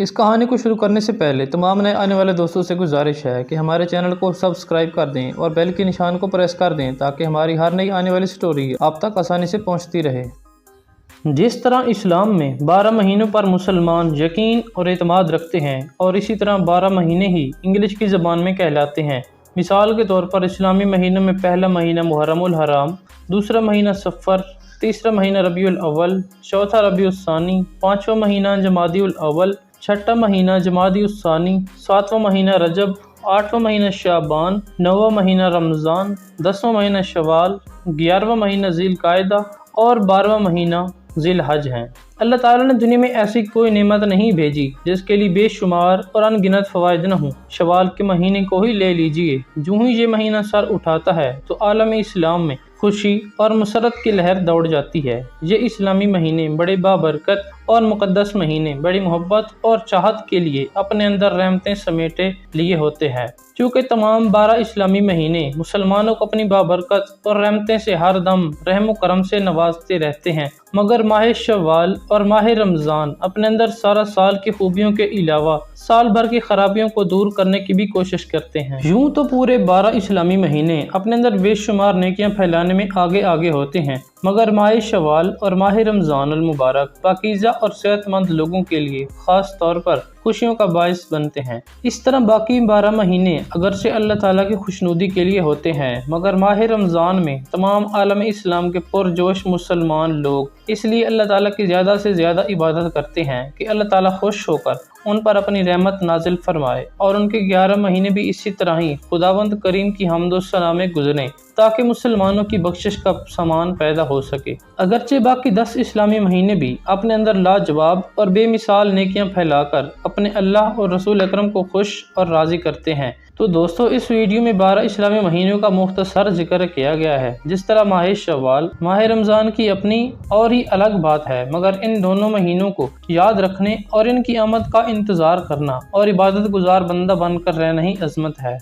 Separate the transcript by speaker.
Speaker 1: इस कहानी को शुरू करने से पहले तमाम नए आने वाले दोस्तों से गुजारिश है कि हमारे चैनल को सब्सक्राइब कर दें और बेल के निशान को प्रेस कर दें ताकि हमारी हर नई आने वाली स्टोरी आप तक आसानी से पहुंचती रहे। जिस तरह इस्लाम में 12 महीनों पर मुसलमान यकीन और एतमाद रखते हैं और इसी तरह 12 महीने ही इंग्लिश की ज़बान में कहलाते हैं। मिसाल के तौर पर इस्लामी महीनों में पहला महीना मुहर्रमुल हराम, दूसरा महीना सफ़र, तीसरा महीना रबीउल अव्वल, चौथा रबीउल सानी, पाँचवा महीना जमादिउल अव्वल, छठा महीना जमादिउल सानी, सातवां महीना रजब, आठवां महीना शाबान, नौवां महीना रमज़ान, 10वां महीना शवाल, 11वां महीना ज़िलक़ाइदा और 12वां महीना ज़िलहज हैं। अल्लाह ताला ने दुनिया में ऐसी कोई नेमत नहीं भेजी जिसके लिए बेशुमार और अनगिनत फ़वाइद न हों। शवाल के महीने को ही ले लीजिए, जो ही ये महीना सर उठाता है तो आलम इस्लाम में खुशी और मसरत की लहर दौड़ जाती है। ये इस्लामी महीने बड़े बाबरकत और मुक़द्दस महीने बड़ी मोहब्बत और चाहत के लिए अपने अंदर रहमतें समेटे लिए होते हैं। चूँकि तमाम 12 इस्लामी महीने मुसलमानों को अपनी बाबरकत और रहमतें से हर दम रहम करम से नवाजते रहते हैं, मगर माह शव्वाल और माह रमज़ान अपने अंदर सारा साल की खूबियों के अलावा साल भर की खराबियों को दूर करने की भी कोशिश करते हैं। यूँ तो पूरे 12 इस्लामी महीने अपने अंदर बेशुमार नेकियां फैलाने में आगे आगे होते हैं, मगर माह शव्वाल और माह रमज़ान अल मुबारक पाकीज़ा और सेहतमंद लोगों के लिए ख़ास तौर पर खुशियों का बायस बनते हैं। इस तरह बाकी 12 महीने अगरचे अल्लाह ताला की खुशनुदी के लिए होते हैं, मगर माह रमज़ान में तमाम आलम इस्लाम के पुरजोश मुसलमान लोग इसलिए अल्लाह ताला की ज़्यादा से ज़्यादा इबादत करते हैं कि अल्लाह ताला खुश होकर उन पर अपनी रहमत नाजिल फरमाए और उनके 11 महीने भी इसी तरह ही खुदावंद करीम की हम्दो सना में गुजरें ताकि मुसलमानों की बख्शिश का सामान पैदा हो सके। अगरचे बाकी 10 इस्लामी महीने भी अपने अंदर लाजवाब और बेमिसाल नेकियां फैलाकर अपने अल्लाह और रसूल अकरम को खुश और राज़ी करते हैं। तो दोस्तों, इस वीडियो में 12 इस्लामी महीनों का मुख्तसर जिक्र किया गया है। जिस तरह माह शव्वाल, माह रमज़ान की अपनी और ही अलग बात है, मगर इन दोनों महीनों को याद रखने और इनकी आमद का इंतज़ार करना और इबादत गुजार बंदा बनकर रहना ही अज़मत है।